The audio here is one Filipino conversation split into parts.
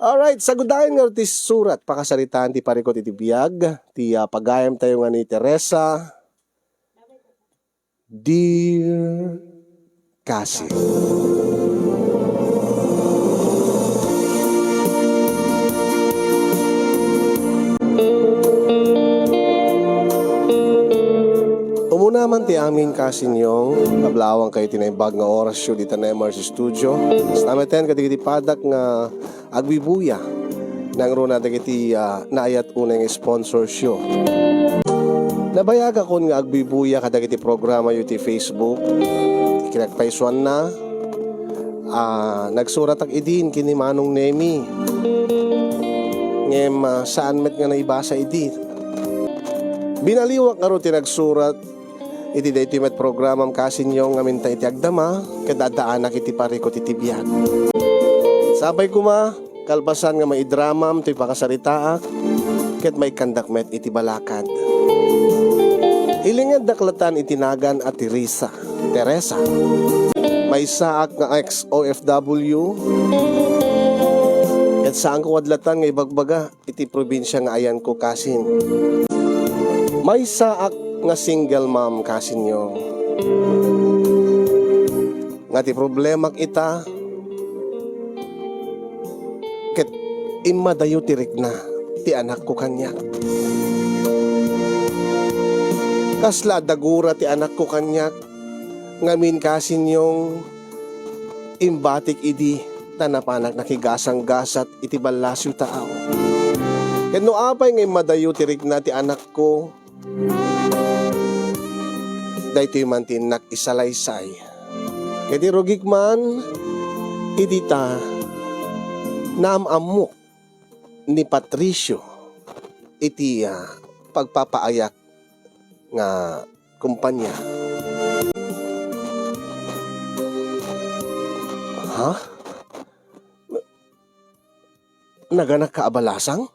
Alright, sagudayan nga ti surat pakasaritaan ti parikot iti biyag, ti pagayam tayo nga ni Teresa. Dear Cassie. Umuna man ti amin kasinyong nablawang kayo tinaimbag nga oras yun dito na MRC Studio. Stameten kadigiti padak nga agbibuya nang runa dagiti naayat unang sponsor show. Nabayag akon nga agbibuya kadagiti programa yu ti Facebook. Kinagpaisuan na nagsurat ak idin kini Manong Nemi. Ngem saan met nga naibasa idi. Binaliwak nga ro ti nagsurat iti daytoy met programam kasinyo nga minta iti agdama kadadaanak iti parikot iti biyan. Sabay kuma kalpasan nga maidramam ti pakasaritaak ket may kandak met iti balakad. Ilingad daklatan itinagan at Teresa. May saak nga ex-OFW ket saan ko wadlatan nga ibagbaga iti probinsya nga ayan ko kasin. May saak nga single mom kasinyo nga ti problemak ita ket imadayo tirik na ti anak ko kanya. Kasla dagura ti anak ko kanya ngamin kasinyong imbatik idi tanapanak nakigasang gasat iti balasyo tao. Ket no apay nga imadayo tirik na ti anak ko daytoy man tin nakisalaysay. Kedi rugik man idita naamamok ni Patricio iti pagpapaayak nga kumpanya. Ha? Naganak ka abalasang?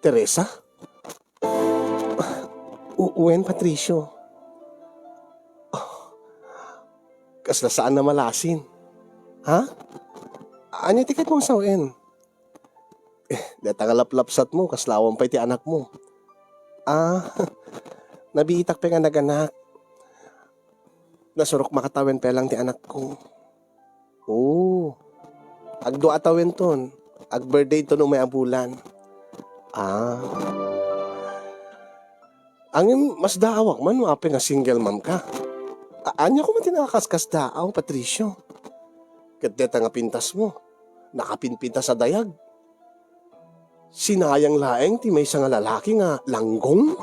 Teresa? Uwen Patricio. Kasla saan na malasin? Ha? Anya tiket mong sawin? Data ngalaplapsat mo, kaslawang pa iti anak mo. Nabiitak pa nga naganak. Nasurok makatawen pa lang ti anak ko. Agdo atawen ton. Ag birthday to no may abulan. Angin mas daawak man, maapin nga single mom ka. Anya ko man tinakaskas daaw, Patricio. Kadeta nga pintas mo. Nakapinpintas sa dayag. Sinayang laeng ti may nga lalaki nga langgong.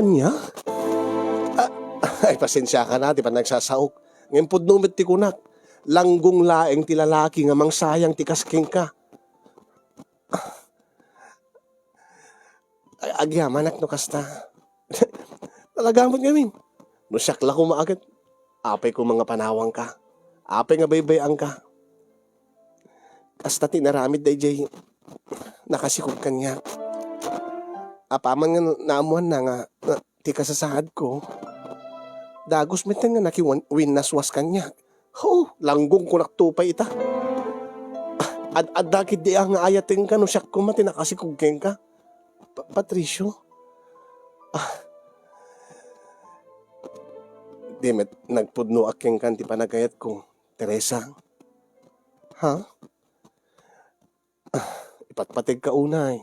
Anya? Ay pasensya ka na, di pa nagsasaok. Ngayon pudnumit ti kunak. Langgong laeng ti lalaki nga mangsayang ti kasking ka. Agyaman ak no kasta. Talagamot ngamin. No siyakla ko maagat, apay ko mga panawang ka. Apay nga baybayang ka. Kasta tinaramid day jay, nakasikog kanya. Apaman nga naamuan na nga, ti kasasahad ko. Dagos metan nga nakiwin naswas kanya. Langgong ko naktupay ita. Ad-adakid di nga ayating ka, no siyak ko mati nakasikog ka. Patricio? Di met nagpudno aking kanti panagayat ko. Teresa? Ha? Ipatpatig ka unay.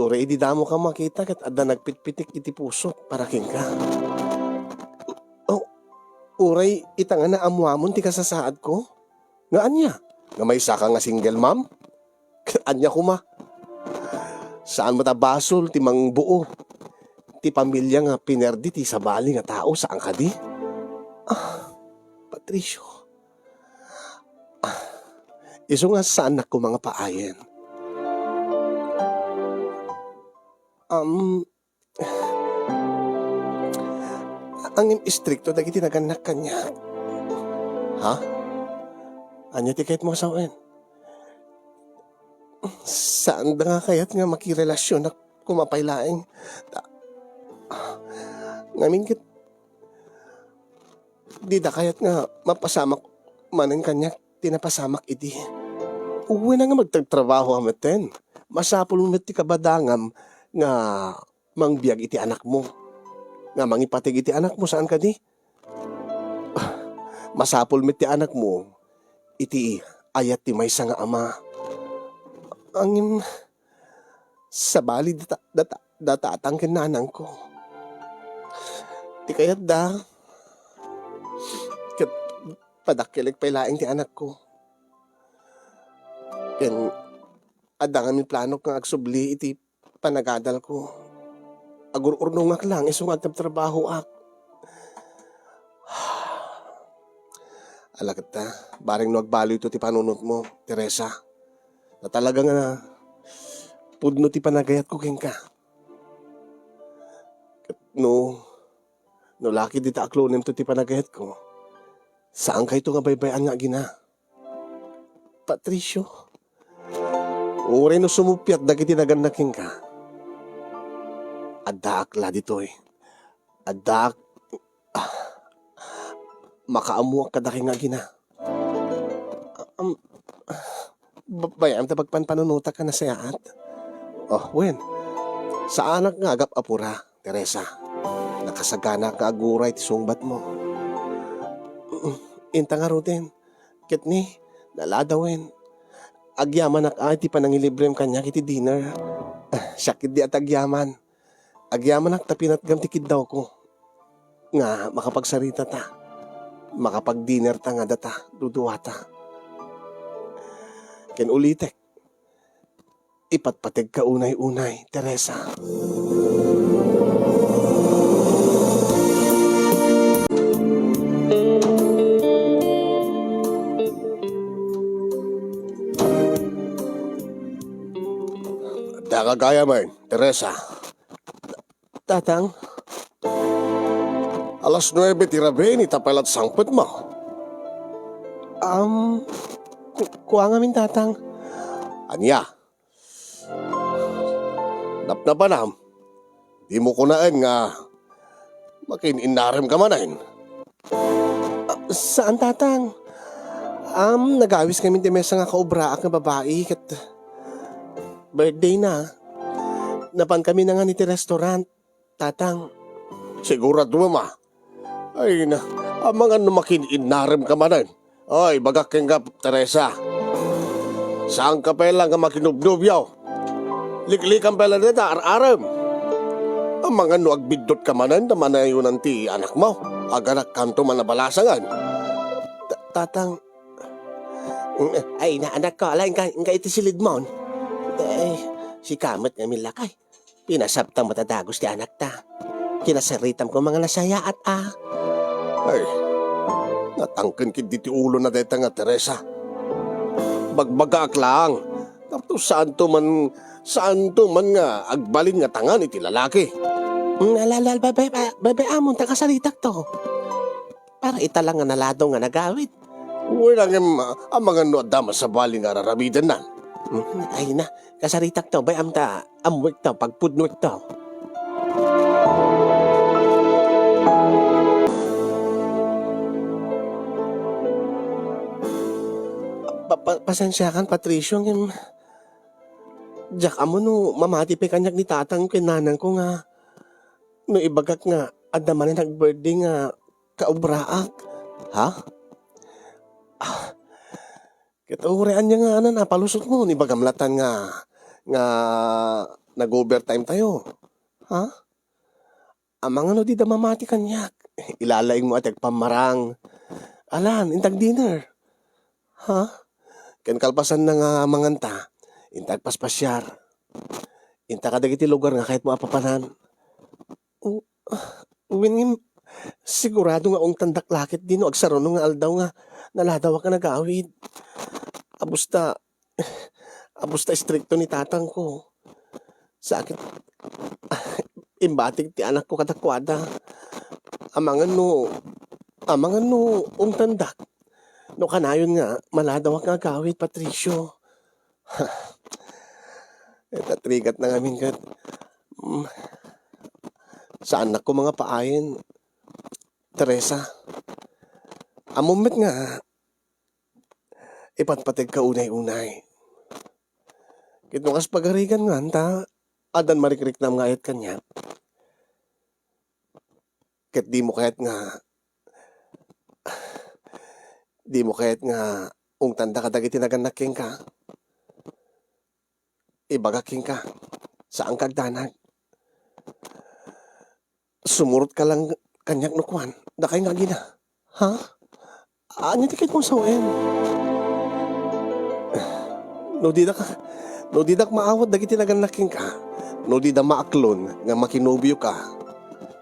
Uray di damo ka makita kat adda nagpitpitik iti puso para king ka. Uray itanga na amuamon ti kasasaad ko. Nga anya? Nga may saka nga single mom? Anya kuma? Saan matabasol ti mang buo? Ti pamilya nga pinerdi ti sabali nga tao saan ka di? Patricio. Iso nga saan ako mga paayen? Ang istrikto dagiti naganak kanya. Ha? Anya ti kahit mo sawin? Saan da nga kayat nga makirelasyon na kumapaylaeng? Ngamin kit di da kayat nga mapasamak manen kanya tinapasamak iti. Uwi na nga magtagtrabaho amaten. Masapul mo ti kabadangam nga mangbiyag iti anak mo. Nga mangipatig iti anak mo saan ka di? Masapul met ti anak mo iti ayat ti maysa nga ama. Angin sa bali datatang kinanang ko. Ti kayat da kat padakilig pailaing ti anak ko. Ken adda nga mi plano kang agsubli iti panagadal ko. Agur-urnongak lang isungat ng trabaho ak. Alakat ta, baring no agbalo ito ti panunot mo, Teresa. Na talaga nga pudno ti panagayat ko ken ka. No laki di ta aklonem to ti panagayat ko. Saan kayo nga baybayan nga gina? Patricio, uri no sumupyat dagiti nagannaking ka. Adak la ditoy. Adak makaamuak ka daki nga gina. Bayam ta pagpanpanunuta ka na sayaat. Oh, wen. Sa anak nga agap apura, Teresa. Nakasagana ka aguray ti sungbat mo. Inta nga rutin. Kitni, naladawin. Agyaman ak ay ti panangilibrem kanya kiti dinner. Sakit di at agyaman. Agyaman ak tapinatgam tikid daw ko. Nga makapagsarita ta. Makapag-dinner ta nga data. Duduwata. Ken ulitek. Ipatpatig ka unay-unay, Teresa. Kagaya man, Teresa. Tatang, alas 9 tirabe ni tapalat sangpet mo. Kuha nga min tatang. Anya? Napnapanam. Di mo kunaan nga makininarem ka manahin. Saan tatang? Nagawis kami di mesa nga kaubraak nga babae kat birthday na. Napan kami na nga niti restaurant, tatang. Sigurado mo ma. Ay na, mga makininarem ka manan. Ay, bagak keng ka, Teresa. Saan ka pala nga makinubnubyaw? Liklikan pala nita, ar-arem. Ang mga agbidot ka manan, naman na yun ti anak mo. Aganak kanto man nabalasangan. Tatang, ay na anak ko, alay nga iti silid mo. Ay, si kamot nga milakay. Pinasabtang matadagos ti anak ta. Kinasaritam ko mga nasaya at Ay, natangkin kid ti ulo na deta nga Teresa. Bagbagak lang. Tapos saan to man nga agbalin nga tangan iti lalaki. Nalalal, babay amon, takasaritak to. Para italang nga nalado nga nagawid. Wala nga ang mga nuadama sa bali nga rarabidan na. Ay na, kasaritak to, bayam ta, amwik to, pagpudnwik to. Pasensyakan, Patricio, yung Jack amo no, mamati pa kanyak ni tatang kinanang ko nga. No ibagak nga, adaman na nag-birthday nga kaubraak. Ha? Kiturean niya nga napalusot mo, ni bagamlatan nga nag-overtime tayo. Ha? Amang ano di da mamati kanyak. Ilalaing mo at pamarang. Alan, intag dinner. Ha? Ken kalpasan na nga manganta. Intag paspasyar. Inta kadagiti lugar nga kahit mo apapanan. Uwin sigurado nga ong tandak lakit din no agsaron nga aldaw nga naladaw ka nag-awid. Abusta stricto ni tatang ko. Sakit. Imbatig ti anak ko katakwada. Amangan no ong tandak. No kanayon nga maladaw ka nag-awid, Patricio. Tatrigat na ngamin kat. Sa anak ko mga paayin, Teresa. Amumit nga, ipatpatig ka unay-unay. Kit mo kas pagarigan nga, ta, adan marikrik na mga ayat kanya. Kit di mo kahit nga, ung tanda ka dagiti naganaking ka, ibagaking ka, saan kagdanag. Sumurot ka lang kanyak nukwan, da kay nga gina. Ha? Anya tikit mong sawen? No di dak maawat dagiti naganaking ka, no di da maaklon nga makinubyo ka,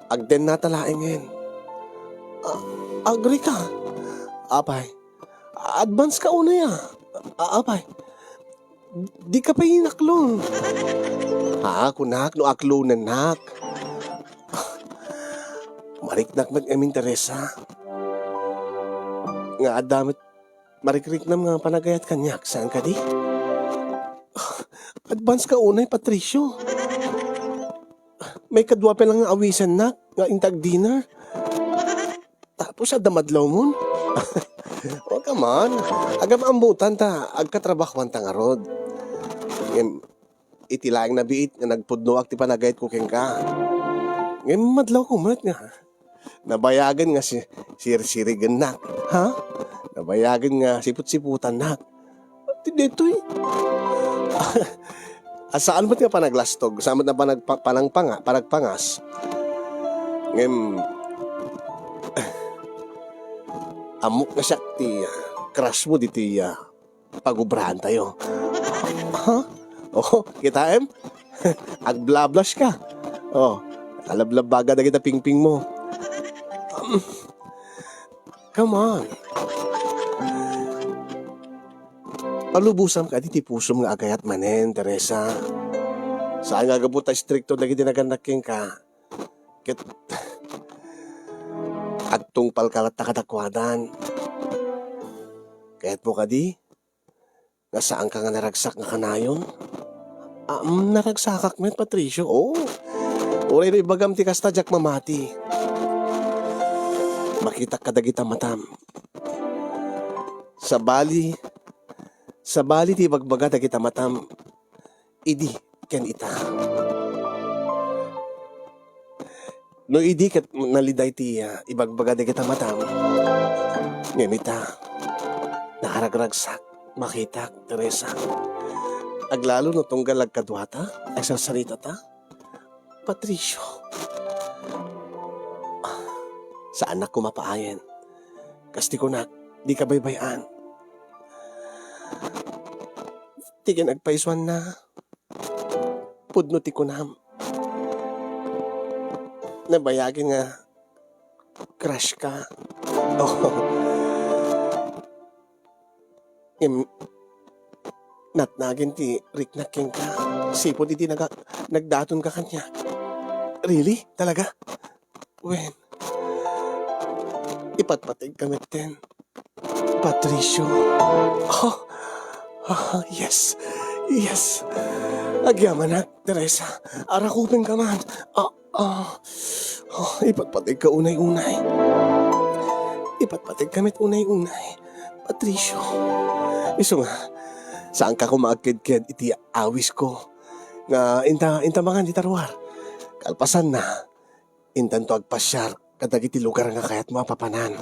agden natalaingin. Agree ka? Apay, advance ka una ya. Apay, di ka pa inaklon. Ha, kunak, no aklonan nak. Mariknak mag-aming Teresa. Nga adamit, marikrik na mga panagayat kanyak. Saan ka di? Advance ka unay, Patricio. May kadwa pa lang nga awisan nak, nga intag dinner. Tapos adamadlaw mo. O ka man, agam ambutan ta, agkatrabakwan ta nga rod. Itilaang nabiit nga nagpudno ak ti panagayat ko keng ka. Ngayon madlaw ko mat nga. Nabayagan nga sir-sirigan nak. Ha? Nabayagan nga siput-siputan nak. Dito eh. Saan ba't nga panaglastog? Saan ba't na panagpangas? Ngayon, amok na siya ti crush mo diti pagubrahan tayo. Ha? Oh, kita em? Agblablash ka. Oh, alablabaga na kita pingping mo. Come on. Palubusam ka diti pusom nga agayat manen, Teresa. Saan nga gabot ta stricto lagi dinaganaking ka? Kit agtungpal kalat na katakwadan. Kaya't mo ka di? Nga saan ka nga naragsak nga kanayon? Naragsakak met, Patricio. Oh, uray na ibagam ti kasta jak mamati. Makita kadagita matam. Sa bali ti bagbaga dagita matam. Idi ken ita. No idi ket naliday ti ibagbaga dagita matam. Ngemita. Nakaragragsak. Makita, Teresa. Aglalo no tunggal agkadwata, ay sarsarita ta. Patricio. Sa anak ko mapaayan. Kasti ko na, di ka baybayan. Tigin agpaiswan na. Pudno ti ko na. Nabayagin nga, crush ka. Oh. Natnagin ti riknaking ka. Sipo di nagdaton ka kanya. Really? Talaga? When? Ipatpatig kami din. Patricio. Oh, yes. Yes. Agyaman na, Teresa. Arakupin ka man. Ipatpatig ka unay-unay. Ipatpatig kami't unay-unay. Patricio. Iso nga, saan ka kumaagkid-kid iti awis ko? Nga inta mga di tarwar. Kalpasan na, intan to agpasyar kadag iti lugar nga kayat mo papanan.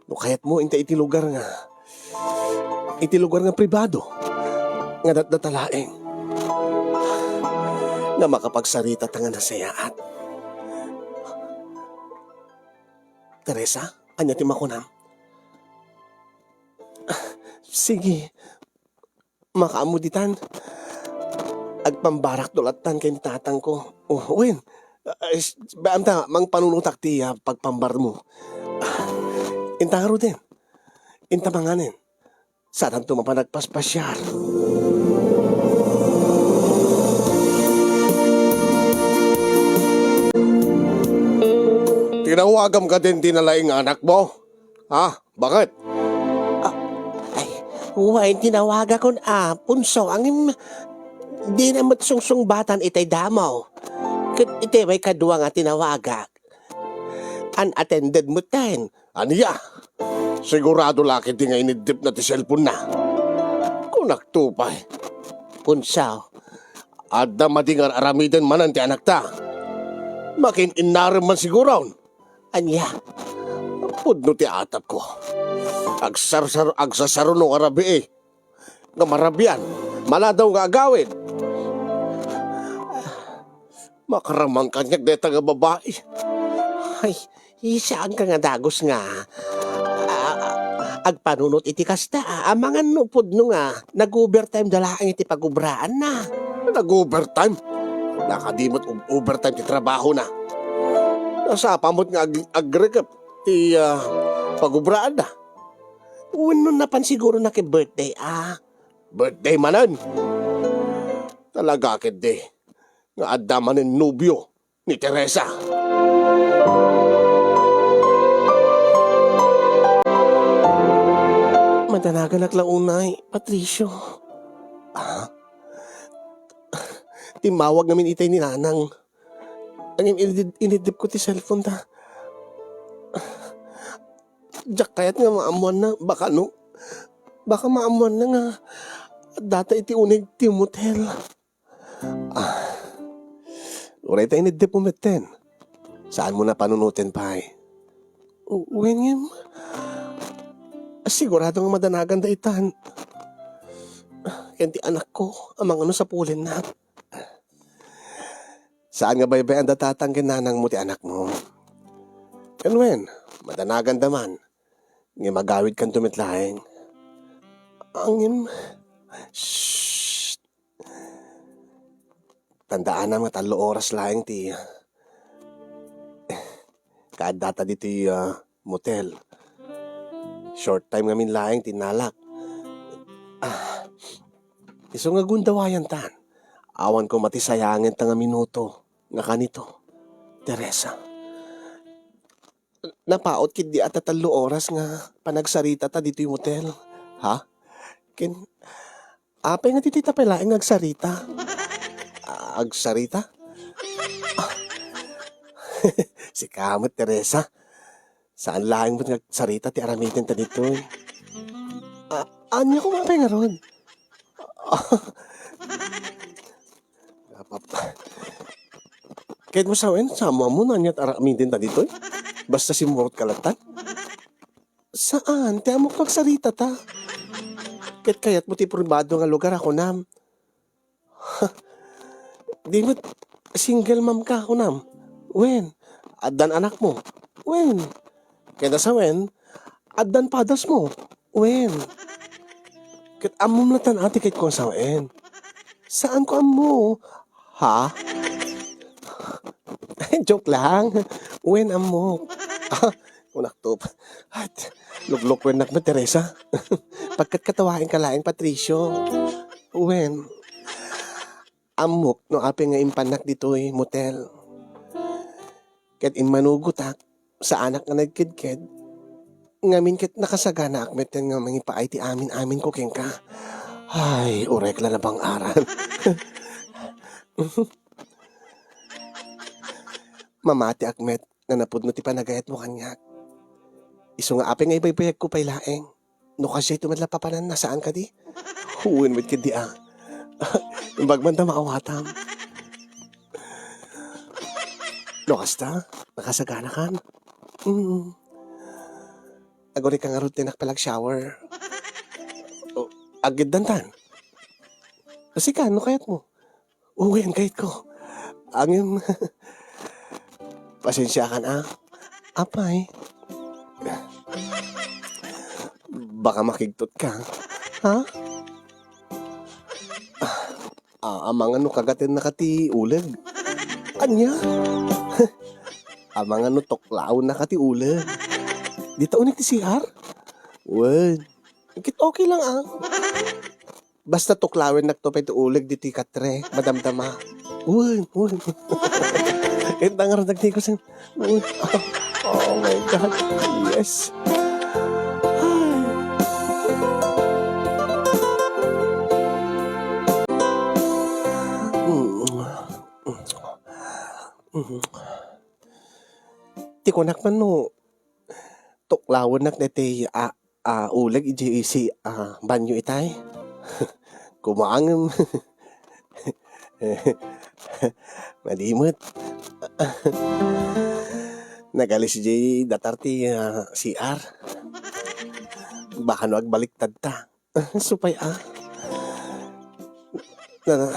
No kayat mo inta iti lugar nga pribado nga datalaeng nga makapagsarita tanga na sayaat. Teresa, anya ti makunam? Sige, makaamuditan. Agpambarak dolatan kay ni tatang ko. Oh, wen. Baamta, mang panunutak ti pagpambar mo. Intaro din. Intamanganin. Saan tumapanagpaspasyal. Tinawagam ka din tinalaing anak mo? Ha? Bakit? Huwag tinawaga kon punso ang di na matsungsung batan itay damaw. Iti may kadwa nga tinawaga. Unattended mo ten. Aniya? Sigurado laki di nga inidip na ti cellphone na. Kung naktupay. punsaw. Adda madingar aramiden manan ti anak ta. Makin inaram man siguro. Anya, Pudno ti atap ko. Agsasaro no arabi eh. Nga marabian. Maladaw nga agawin. Makaramang kanyag deta nga babae. ay, isaan ka nga dagos nga. Agpanunot iti kasta, amangan no pudno nga, nag-overtime dalaang iti pagubraan na. Nag-overtime. Nakadimot overtime ti trabaho na. Nasa pamot nga agrekap ti pagubraan na. Uno na pan siguro na birthday Birthday manan. Talaga kede. Nga adda manin nubyo ni Teresa. Madanagan naglaunay, Patricio. Timawag namin itay ni Nanang. Ang inidip ko ti cellphone ta. Diyak kayat nga maamuan na, baka maamuan na nga. Data iti unig ti motel. Uray tayo inidip mo meten. Saan mo na panunutin pa eh? Uwingin. Sigurado nga madanagan da itan. Kaya ti anak ko, amang ano sa pulin na. Saan nga baybay ang datatangkin nanang mo ti anak mo? Kanwen, madanagan daman. Nga magawid kang tumitlaeng. Angin, Shhh! Tandaan na mga 3 oras lang ti kaadata dito motel. Short time ngamin laeng tinalak. iso nga gundawayan tan. Awan ko matisayangin ta nga minuto nga kanito. Teresa. Napaot kid di ata 3 oras nga panagsarita ta dito yung motel. Ha? Apay nga titita pala ang agsarita. Agsarita? Si kamot Teresa. Saan laeng mo nagsarita ti aramitin ta dito? Anya ko mapay nga ron. Kahit mo sawen, sama mo na niya't aramitin ta dito. Basta si Murot Kalatan. Saan? Ti amok magsarita ta. Kayat mo ti pribado nga lugar ako nam. Di mo single mom ka ako nam. Wen, addan anak mo. Wen, kaya sa wen, addan padas mo. Wen, kat amom na tan ati kait ko sa wen. Saan ko amo? Ha? Joke lang. Wen amo. Unaktop. At luglok wen nak mo Teresa. Pagkat katawain ka laing Patricio. Wen, amok no ape nga impanak dito'y motel. Ket inmanugutak sa anak nga nagkidked. Ngamin ket nakasagana akmet nga mangipaay ti amin ko ken ka. Ay, urek la na bang aran. Mamati akmet nga napudno ti panagayat mo kanyak. Iso nga ape nga ibaybayag ko pay laeng. No kasi tumadla papanan nasaan ka di? Huwin with kidi Yung bagman ta makawatam. No kasta? Nakasagana kan? Agori ka nga rutinak palag shower. Agid dantan. Kasi ka, no kayat mo? Uwi ang kayat ko. Angin. Pasensya kan Apay. Baka makigtot ka. Ha? Amang ano kagatin na kati uleg. Anya? Amang ano toklaw na kati uleg. Di unik ti CR? Wen. Okay lang Basta tuklawin nagtopay ti uleg di ti katre. Madamdama. Wen. Ito nga rin nagtikos yung... Oh my God. Yes. Ti konak man no. Tuklawan nak nete uleg iji banyo itay. Kumaangam. Madimot. Nagalis si Jay datarti CR. Baka no agbaliktad ta. Supay Na,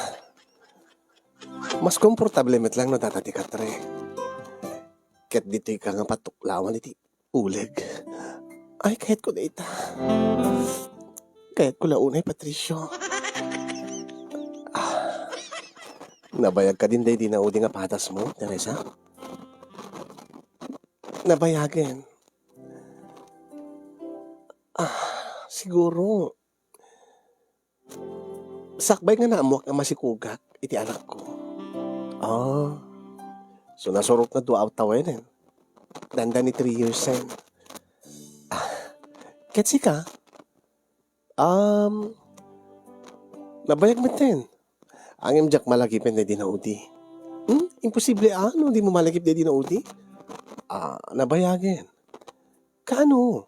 mas komportable met lang no datati katre. Ket dito ka nga patuklawan iti uleg. Ay, kahit ko na ita. Kahit ko launay, Patricio. Nabayag ka din day di naudi nga patas mo, Teresa? Nabayagin. Siguro. Sakbay nga naamuak nga masikugak, iti anak ko. So nasurok na duaw tawen. Danda ni 3 years sen. Ketsi ka? Nabayag mo din. Ang imjak malagipin na di naudi. Imposible di mo malagip na di naudi? Nabayagin. Kano?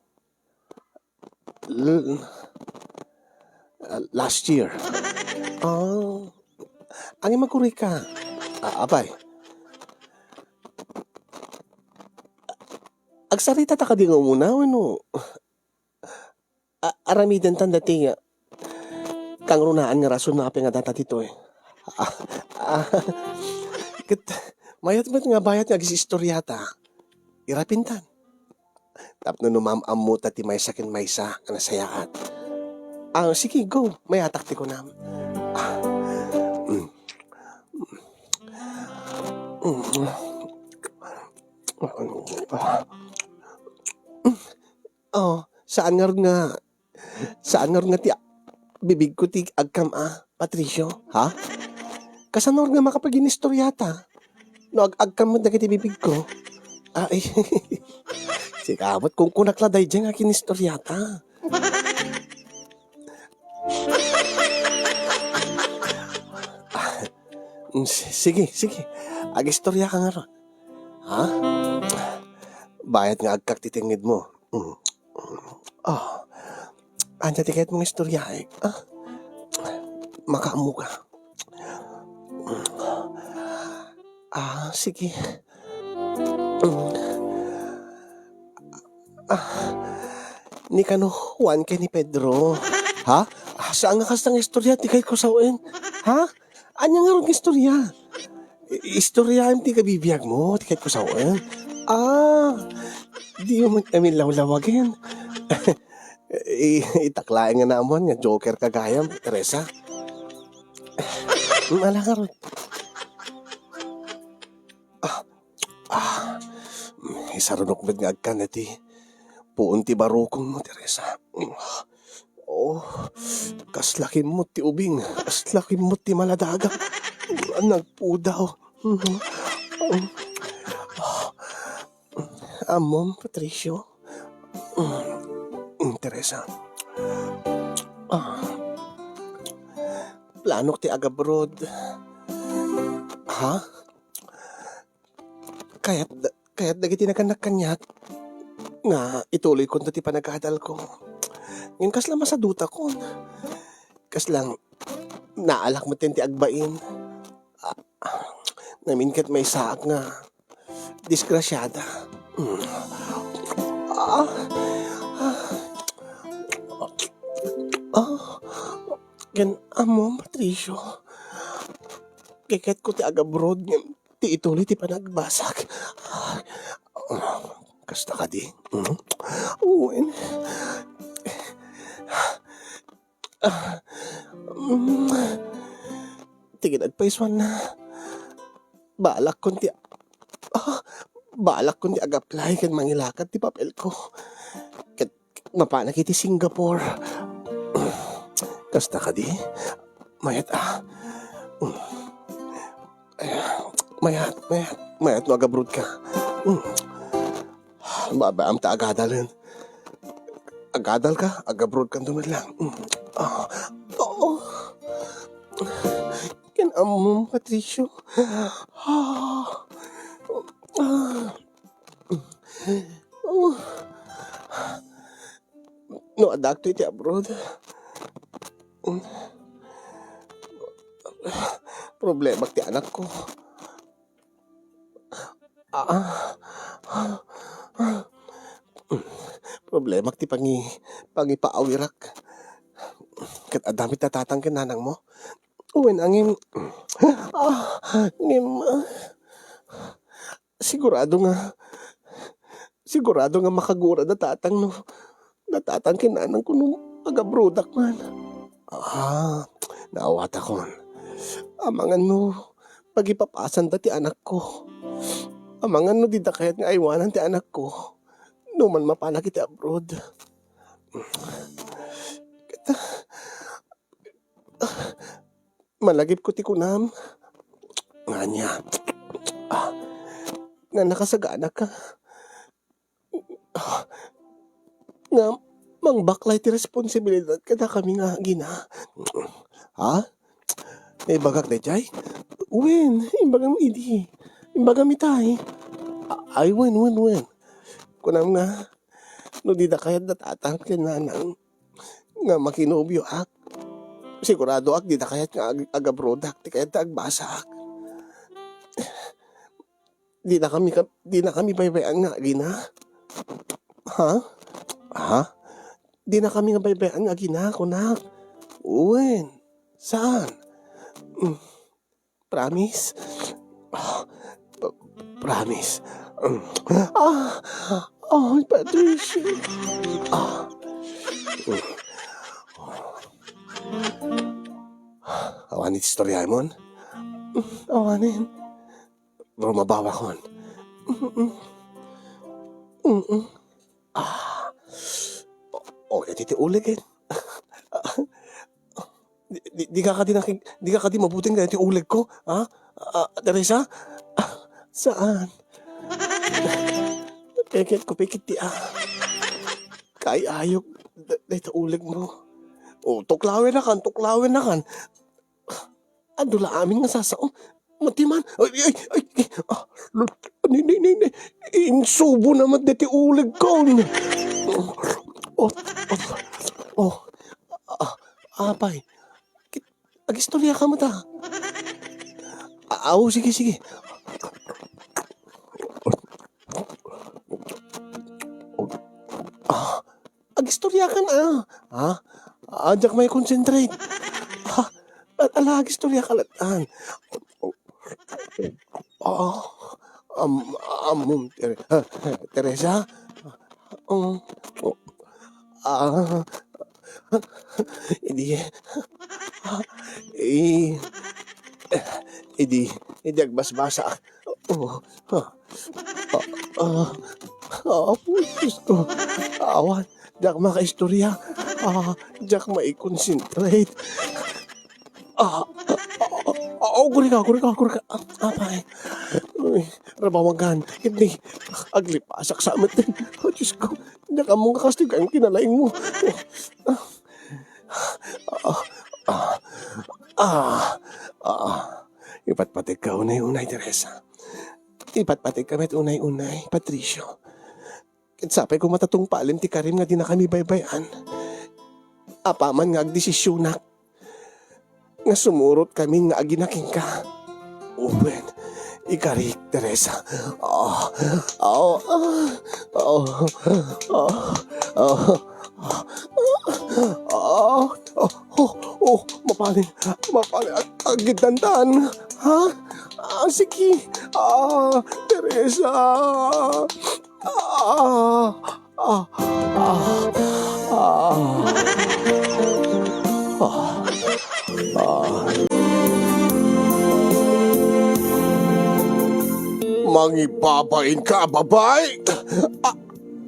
Last year. Ang imagkuri ka. Abay. Agsarita ta ka di nga muna, ano? Aramidan tan dati nga. Kang runaan nga rason na nga data dito eh. Mayat nga bayat nga gisistoryata. Irapintan. Tapno numamam mo tati may sakin may sa nga nasayaat. Sige, go. May atakti ko na. Saan nga ti bibig ko ti agkam Patricio, ha? Kasanor nga makapag-inistoryata. No agkam mo dagiti bibig ko. Sikabot kung kunakladay dyan nga kinistoryata. Sige. Agistorya ka nga ron. Ha? Bayat nga agkak titingid mo. Anya tikait mong istorya eh. Makaamu ka. Sige. Ni kano Juan kay ni Pedro. Ha? Saan nga kastang istorya tikay ko sawen? Ha? Anya nga ron istorya? Istorya ti kabibiyag mo tikay ko sawen? Di mo amin lawlawagin. Itaklain nga naman nga joker kagayam, Teresa. Ala nga ron. Isarunok med nga agkan na ti puun ti barukong mo, Teresa. Kaslakin mo ti ubing, kaslakin mo ti maladaga. Nagpudaw. Amom, Patricio. Teresa. Planok ti agabroad. Ha? Kaya't dagiti nakanak-kanyak nga ituloy ko ti panagkadal ko. Ngayon kaslang masaduta ko. Kaslang naalak mo ti agbain. Naminkat may saak nga disgrasyada. Gan amom, Patricio. Keket ko ti agabroad nga ti ituloy ti panagbasak. Kasta ka di. Uwin. Tigin agpaiswan na. Balak kon ti agaplay kan mangilakad ti papel ko. Ket mapanak iti Singapore. Kasta ka di. Mayat Mayat no agabroad ka. Babaam ta agadalin. Agadal ka, agabroad ka dumadlang. Kinamom, Patricio. No adakto iti abroad. problema ti anak ko. Ah, problema ti pangipaawirak. Kat adamit natatang kinanang mo. Uwin angin, ngim, sigurado nga, sigurado nga makagura natatang no. Natatang kinanang ko nung agabrodak man. Naawat akon. Amangan no, pagipapasan da ti anak ko. Amangan no, di da kayat nga aywanan ti anak ko. Numan mapanak iti abroad. Kita, malagip ko ti kunam. Nga niya. Nga nakasagana ka. Nga mangbaklay ti responsibilidad kada kami nga gina. Ha? Ibagak na jay? Wen, imbagam idi. Imbagam itay. Ay, wen. Kunam nga, no di da kayat natatang kinanang nga makinubyo ak. Sigurado ak di da kayat nga agabrodak ti kayat agbasak. Di na kami baybayan nga gina. Ha? Di na kami nga baybayan nga gina, kunak. Uwen, saan? Promise? Promise. Patricia. Awanin istorya mo? Awanin. Bro, mabawa kon. Titi ulig eh. Di ka di mabuting ganyan ti ulig ko, ha? Teresa? Saan? Kekit ko pikit ti kay ayok dahil ulig mo. Tuklawin na kan. Adula amin nga sasaon. Matiman. Ay. Insubo naman dati ulig ko. Apay. Agistorya ka mo ta. Sige. Agistorya ka na. Ajak may concentrate. Agistorya ka latan. Teresa? Hindi agbasbasa. Pulis ko. Awan, diyak makaistorya. Diyak maikonsentrate. Guri ka. Apay. Rabawagan. Hindi. Aglipasak sa amat din. Diyos ko. Diyak mong kakastigan kinalaing mo. Ipatpatig ka unay-unay, Teresa. Ipatpatig kami at unay-unay, Patricio. Sapay ko matatong palim ti Karim nga di na kami baybayan. Apaman nga agdesisyonak. Nga sumurot kami nga aginaking ka. Uwen, ikarik, Teresa. Mapaling. Agitantan. Ha? Sige. Teresa. Mangipapain ka, babay!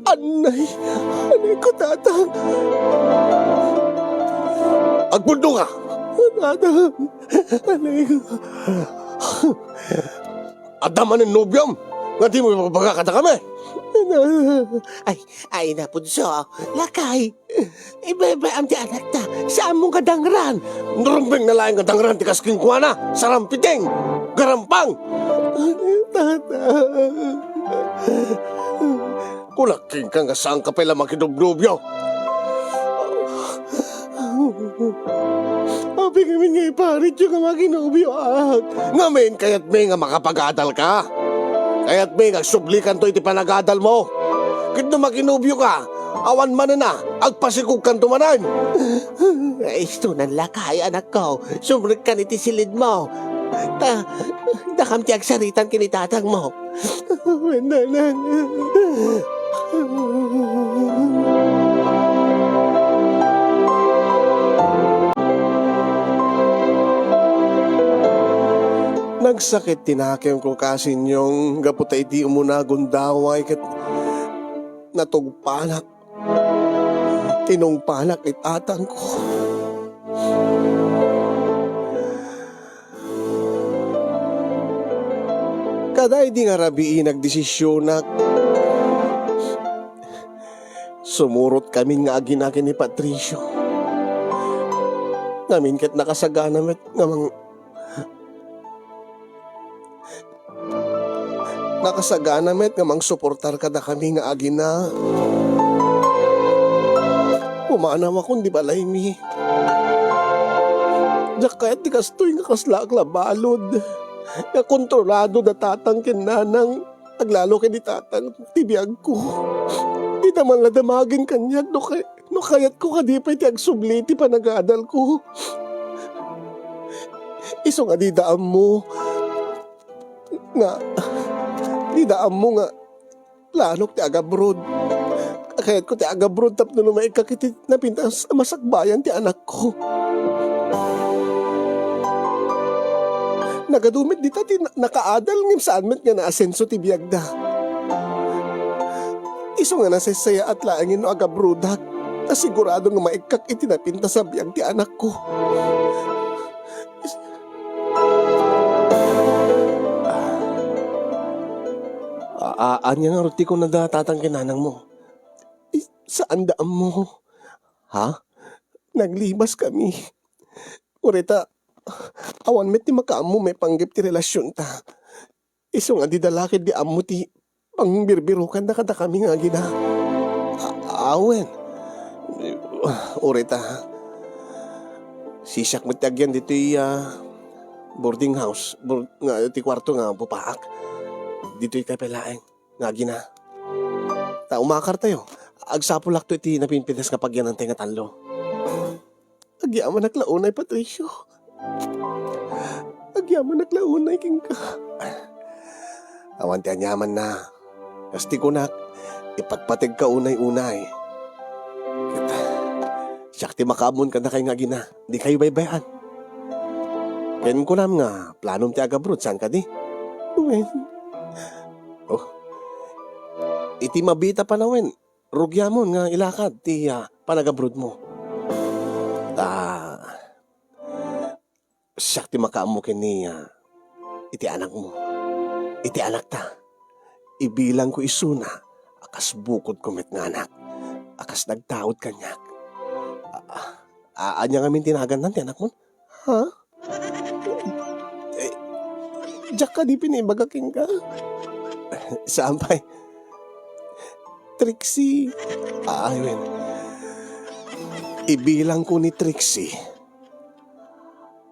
Anay ko, tatang. Agpundo ka! Tatang, anay ko. Adaman ng nobyam! Nga di mo ipapagkakata kami! Ay na punso, lakay. Iba-iba ang ti anak ta. Saan mong kadangran? Nurumbing na laing kadangran ti kasking kuwana, sarampiting, garampang! Kulaking ka nga saan ka pala makidubdubyo. Happy kami nga iparit yung mga kinubyo ngamin kayat may nga makapag-adal ka. Kayat may nga sublikan to iti panag-adal mo. Kit na makinubyo ka, awan man na, agpasikog kan tumanan. Ay, sunan lakay, anak ko. Sumrek ka niti silid mo. Dakam ti agsaritan kinitatang mo. Wendanan. Nagsakit tinakim ko kasi yung gaputa iti umunagon daway kat natugpanak. Tinungpanak itatang ko. Kaday di nga rabiin nagdesisyonak. Sumurot kami nga aginakin ni Patricio. Ngamin kat nakasagana met ngamang suportar kada kami nga agina. Umanaw akong di balay mi. Diyak kahit di kastoy nga kasla klabalod. Nga kontrolado na tatang kinanang aglalo kay di tatang tibiyag ko. Di naman ladamagin kanyag no kayat ko kadipay ti agsubli ti panag-adal ko. Iso nga di daam mo nga planok ti agabrod. Kayat ko ti agabrod tapno no maikakiti na pintas masakbayan ti anak ko. Nagadumit dita ti nakaadal ngim saan met nga naasenso ti biyagda. Iso nga nasasaya at laangin no agabrodak. Asigurado nga maikak iti napinta sa biyag ti anak ko. Anya nga ruti ko na datatang kinanang mo. Saan daan mo? Ha? Naglibas kami. Ureta, awan met ti makaamo may panggip ti relasyon ta. Iso nga di dalakid di amo ti pangbirbirukan na kada kami nga gina. Awen. Ureta, sisak mo ti agyan dito boarding house. Nga ti kwarto nga pupaak. Dito kay pelaeng nga gina. Ta umakar tayo. Agsapulak to iti napinpitas kapag yan ang tenga tanlo. Agyaman naklaunay, Patricio. Agyaman naklaunay, king ka. Awan ti anyaman na. Kasti ko nak, ipatpatig ka unay-unay. Kita, siyak ti makaamon ka na kay nga gina. Di kayo baybayan. Ken ko nam nga, planom ti agabrod, saan ka di? Uwen. Oh, iti mabita pa na wen. Rugyamon nga ilakad ti panagabrod mo. Siyak ti makaamo ni iti anak mo. Iti anak ta. Ibilang ko isuna. Akas bukod ko met nga anak. Akas nagtaod kanyak. Anya nga min tinagan nanti anak mo? Ha? Diyak ka di pinibagaking ka. Sampay. Trixie. Ayun. Ibilang ko ni Trixie.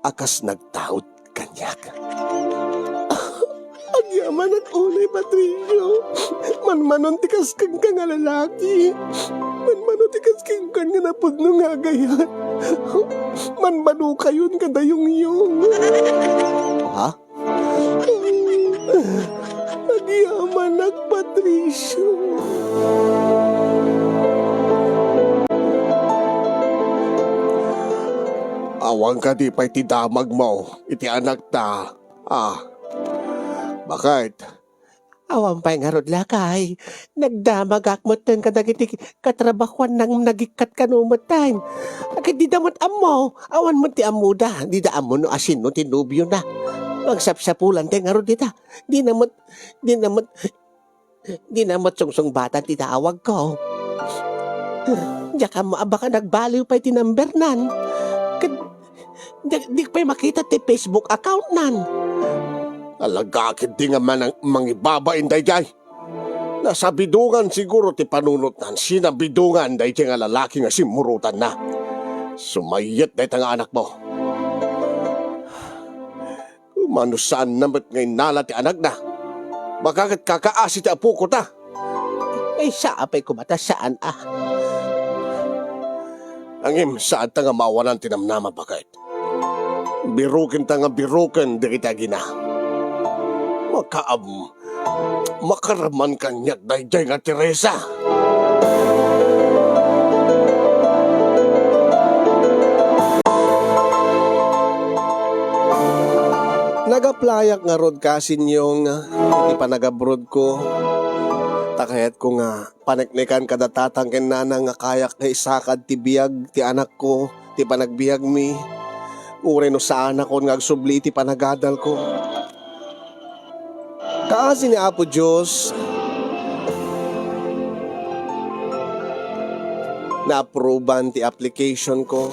Akas nagtaot kanyak. Agyaman at unay, Patricio. Manmanon tikas kang ka nga lalaki. Manmanon tikas kang ka nga napudno nga gayat. Manmano kayon kadayong-yung. Ha? Agyaman at Patricio. Awang ka di pa'y tidamag mo, iti anak ta. Bakit? Awan pa'y nga rod lakay. Nagdamagak mo ten kadagiti katrabahuan nang nagikat kanumatan. Agad di damot amo. Awan mo ti amo da. Di da amo no asin no tinubyo na. Magsapsapulan ten nga rod dita. Di namot sungsung bata ti tawag ko. Diya ka mo abaka nagbaliw pa'y tinambernan. Di pa'y makita ti Facebook account nan. Alagakit di nga man ang mangibabain dayjay. Nasa bidungan siguro ti panunot nan. Sinabidungan dayjay nga lalaki nga simurutan na. Sumayet dahi nga anak mo. Manusaan namat ngayon nala ti anak na. Makakat kakaasi ti apo ko ta. Ay saapay ko bata saan Angim saan ta nga mawalan tinamnama bakit. Birukin ta nga birukin di kita gina. Makaraman kanyak dayjay nga Teresa. Nagaplayak nga rod kasin yung iti panagabrod ko. Takayat ko nga paneknekan kada tatangken nana nga kayak nga isakad ti biyag ti anak ko ti panagbiag mi. Ure no sa anak ko nga agsubli ti panagadal ko. Kaasi ni Apo Diyos na-approvean ti application ko.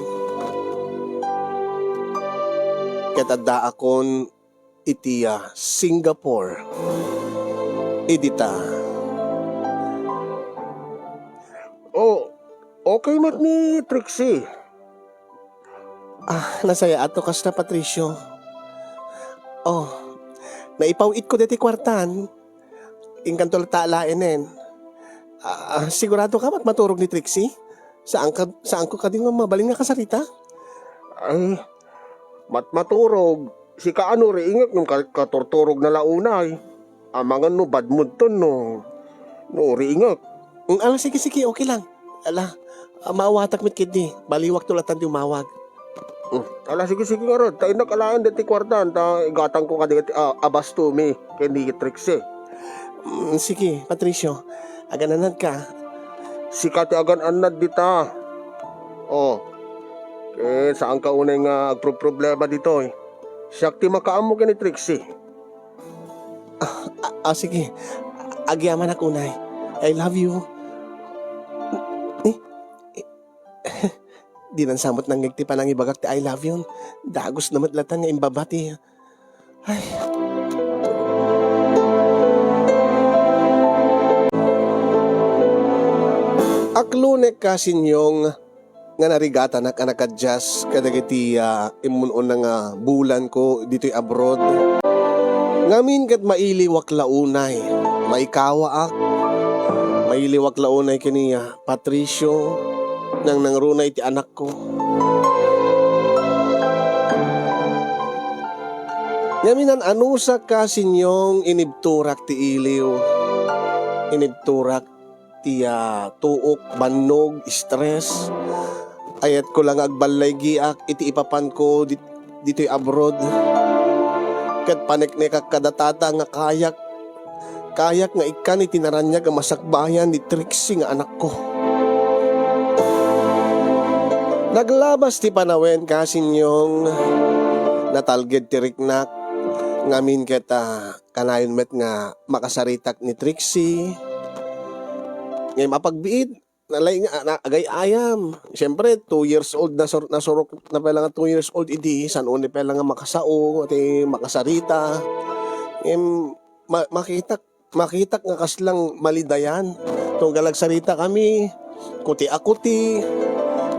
Katanda akon itiya Singapore. Idita. Oh, okay mat ni Trixie. Nasaya ato kas na Patricio. Oh, naipawit ko deti kwartan. Ingkan tol taalainin. Sigurado ka maturog ni Trixie? Saan ko kading mabaling nga kasarita? Ay, maturog. Si kaano rin ingak nung katortorog na launay. Amangan no badminton no. No rin ingak. Sige, okay lang. Maawatak mit kidi. Baliwak tulatan di umawag. Sige nga ron. Tayo nakalaan dati kwartan. Igatang ko kading abas to me. Kaya hindi Trixie. Sige, Patricio. Agananad ka. Si Kati agananad dita. Oh. Saan ka unay nga problema dito eh. Siyak ti makaamo ka ni Trixie. Sige. Agyaman ako unay. I love you. Di nang samot nang ngigti pa nang ibagak ti I love you. Dagos naman latan nga imbabati. Ay. Aklunek kasinyong nga narigata na kanakadjas kadagiti imunon na nga bulan ko dito'y abroad. Ngamin kat mailiwak launay, maikawa ak, mailiwak launay kaniya, Patricio, nang nangrunay ti anak ko. Ngaminan anusa kasinyong inibturak ti iliw, inibturak ti tuok, bannog, stress. Ayat ko lang agbalay giak iti ipapan ko dito'y abroad. Kat paneknekak kadatata nga kayak nga ikan itinaranya nga masakbayan ni Trixie nga anak ko. Naglabas ti panawen kasinyong natalged ti riknak ngamin keta kanayon met nga makasaritak ni Trixie. Ngay mapagbiid nalay nga agay ayam. Siyempre 2 years old nasurok na pala nga 2 years old idi san uni pala nga makasao at makasarita. Makita nga kaslang malidayan. Tunggalag sarita kami kuti-akuti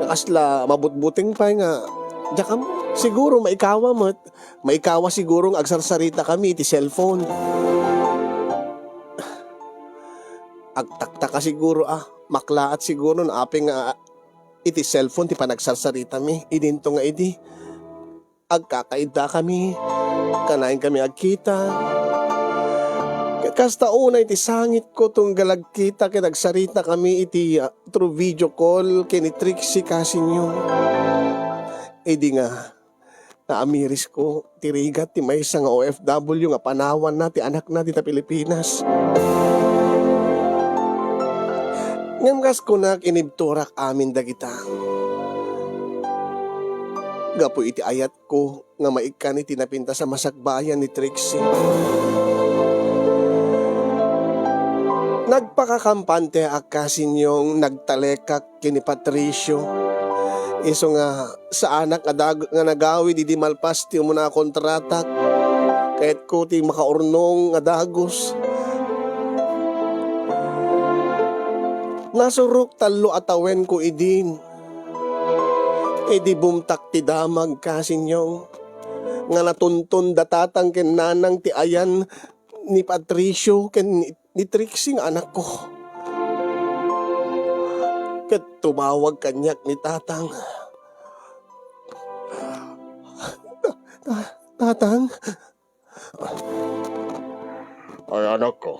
nakasla mabutbuting pa nga diya siguro maikawa siguro agsarsarita kami iti cellphone. Agtakta ka siguro maklaat siguro na aping iti cellphone ti panagsarsarita mi idinto nga idi agkakaida kami kanain kami agkita kasta una iti sangit ko tunggalag kita kaya nagsarita kami iti through video call kini Trixie kasinyo idi nga naamiris ko tirigat ti maysa nga OFW nga panawan na ti anak na ti Pilipinas. Ngamkas ko na inibturak amin dagita. Gapo iti ayat ko nga maikan iti napinta sa masakbayan ni Trixie. Nagpakakampante akasinyong nagtalekak kini Patricio. Iso nga sa anak nga nagawi di malpas ti umuna kontratak. Kahit ko ti makaurnong nga dagos. Nasurok talo atawen ko idin. Idi bumtak ti damag kasinyong. nga natuntun datatang ken nanang ti ayan ni Patricio ken ni Trixie nga anak ko. Ket tumawag kanyak ni tatang. Tatang? Ay anak ko,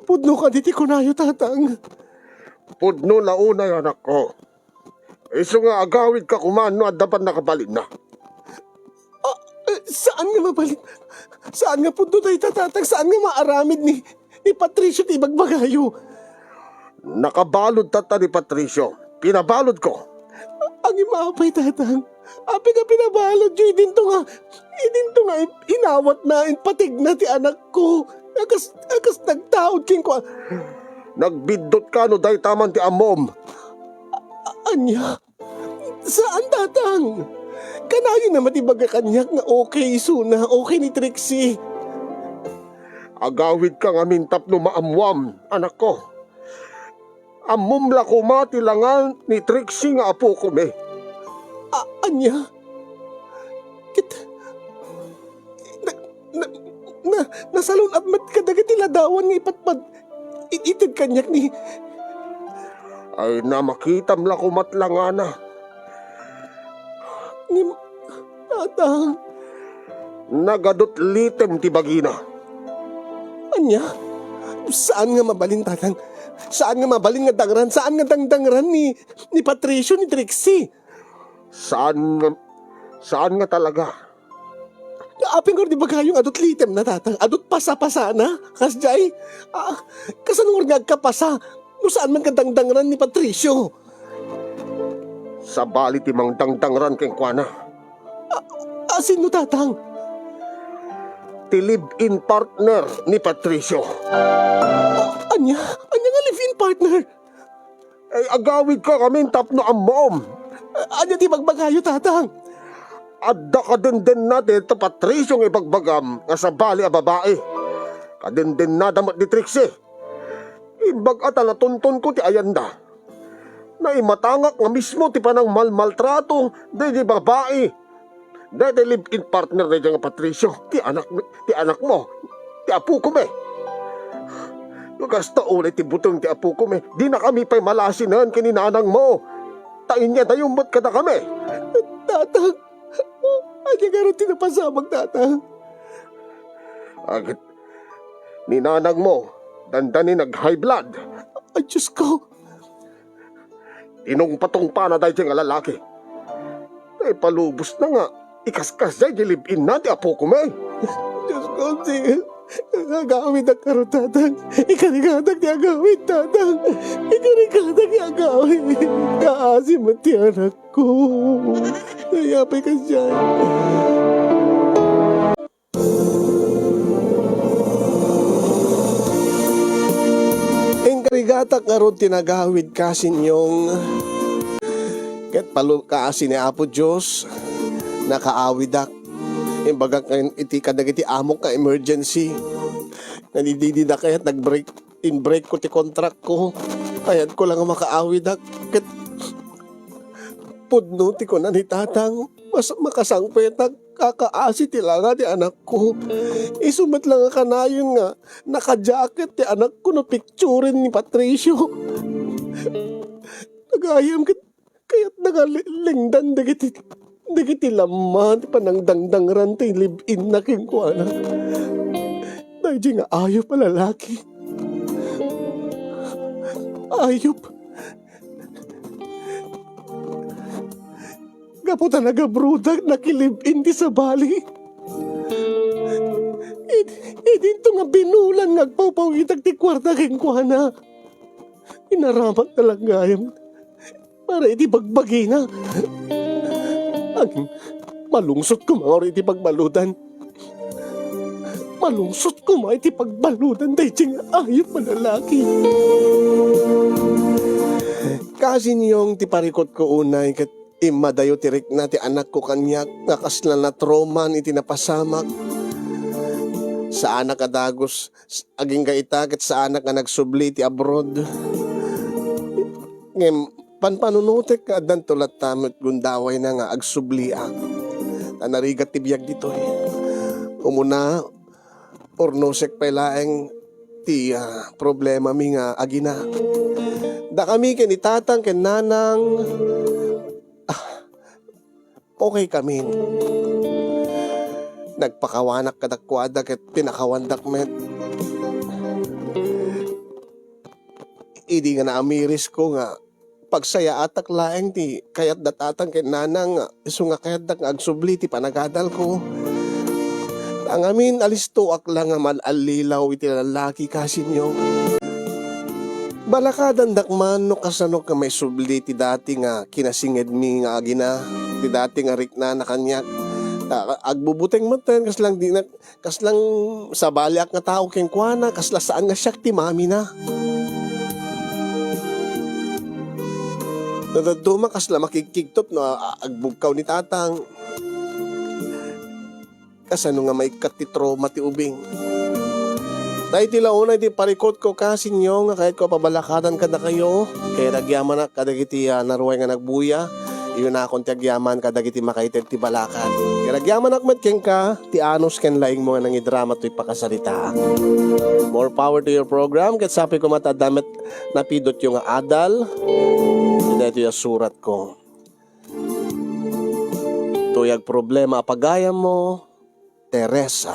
Pudno ka diti kunayo, tatang. pudno launay anak ko. Iso nga agawid ka kumano at dapat nakabalin na. Saan nga mabalit? Saan nga pudno tayo, tatang? Saan nga maaramid ni Patricio ti Bagbagayo? Nakabalod tata ni Patricio. Pinabalod ko. Ang imapay, tatang. Api nga pinabalod yun, idinto nga inawat na, patig na ti anak ko. Akas nagtaod king ko. Nagbidot ka no day taman ti amom. Anya? Saan, tatang? Kanayo na matibaga kanyak nga okay isuna, okay ni Trixie. Agawid ka nga mintap no maamwam, anak ko. Amom la kumati langan ni Trixie nga apo ko me. Anya? Nasalon at mat kadagati ladawan nga ipatpad. Itid kanyak ni... Ay na makitam la kumatlangana. Ni... Tatang... Nagadot litem ti bagina. Anya? Saan nga mabalin, tatang? Saan nga mabalin nga dangran? Saan nga dangdangran ni Patricio, ni Trixie? Saan nga talaga? Aping ko di ba kayong adot litem na, tatang? Adot pasa-pasa na? Kasjay? Kasanong nga kapasa? No saan man ka dangdangran ni Patricio? Sa bali ti mang dangdangran keng kwana. Sino, tatang? Ti live-in partner ni Patricio. Anya nga live-in partner? Ay agawid ka kami tap no amom. Anya di bagbagayo, tatang? Adda ka din natin ta Patricio ng ibagbagam nga sa bali a babae. Kadin na damat ni Trixie. Ibag ata natuntun ko ti ayanda. Na imatangak nga mismo ti panang malmaltrato di babae. Di live-in partner na nga Patricio. Ti anak mo. Ti apo ko me. Lugas ta ulit ti butong ti apo ko me. Di na kami pa'y malasinan kininanang mo. Tain niya dayumbot ka na kami. Tatang, anya nga rin tinapasamag, tatang. Agit, ninanang mo, dandani nag-high blood. Ay, Diyos ko. Inong patong pa na dahil nga lalaki. Ay palubos na nga, ikaskas dahil live-in na ti apo ko me. Diyos ko, sige. Agawid ang karoon, tatang. Ikarikadag niya agawid, tatang. Ikarikadag niya agawid. Kaasim at ti anak ko. Nayapay ka dyan. Inkarigatak nga ron tinagawid kasin yung ket palu kaasin ni Apo Diyos nakaawidak. Imbaga iti kadag iti amok ka emergency. Nadidida kayat nag-break ko ti contract ko. Kayat ko lang makaawidak. Ket pudno ti ko na ni tatang. Mas makasangpetak kakaasi ti langa ti anak ko. Isumat lang ka na yun nga. Naka-jacket ti anak ko na picturein ni Patricio. Nagayam kaya't nagalingdan dagiti laman panangdangdangran ti live-in na king ko anak. Dahil nga ayop pa lalaki. Ayop. Gapo talaga brudag nakilive-in ti sa bali. Idinto nga binulan nagpapawitag ti kwarta king ko anak. Inaramat talaga ayam. Para iti bagbagi na. Malungsot ko mga iti pagbaludan. Malungsot ko mga iti pagbaludan dahil ayop na lalaki. Kasi niyong tiparikot ko unay kat imadayo tirik na ti anak ko kanyak nakasla na troman iti napasamak. Sa anak adagos aging kaita kat sa anak nga nagsubli ti abroad. Ngem panpanunutek nga dan tulat tamit gundaway na nga agsubliak. Tanarigat tibiyag dito umuna ornosek pailaeng ti problema mi nga agina. Da kami ken itatang ken nanang okay kami. Nagpakawanak kadakwada ket pinakawandak met. Idi nga naamiris ko nga pagsaya atak laeng ti kayat datatang ken nanang isu nga kayat dak agsubli ti panagadal ko. Ang amin alistuak lang nga malalilaw iti lalaki kasinyo. Balakadan dakman no kasano ka may subli ti dati nga kinasinged mi nga agina. Ti dati nga rikna na kanyak. Agbubuteng maten kaslang di na kaslang sabaliak nga tao ken kuana kasla saan nga siyak ti mami na. Nadaduma kasla makikigtop no agbugkaw ni tatang. Kasano nga may katitroma ti ubing. Tayo tila una iti parikot ko kasinyo nga kahit ko pabalakadan ka na kayo. Kaya nagyaman na kadagiti naruay nga nagbuya. Iyon na akong tiagyaman kadagiti makaited ti balakan. Kaya nagyaman akmet ken ka ti anos ken laing mo nga nangidrama to'y pakasarita. More power to your program. Kat sabi ko matadamet napidot yung adal. Ito yung surat ko. Tuyag problema apagaya mo, Teresa.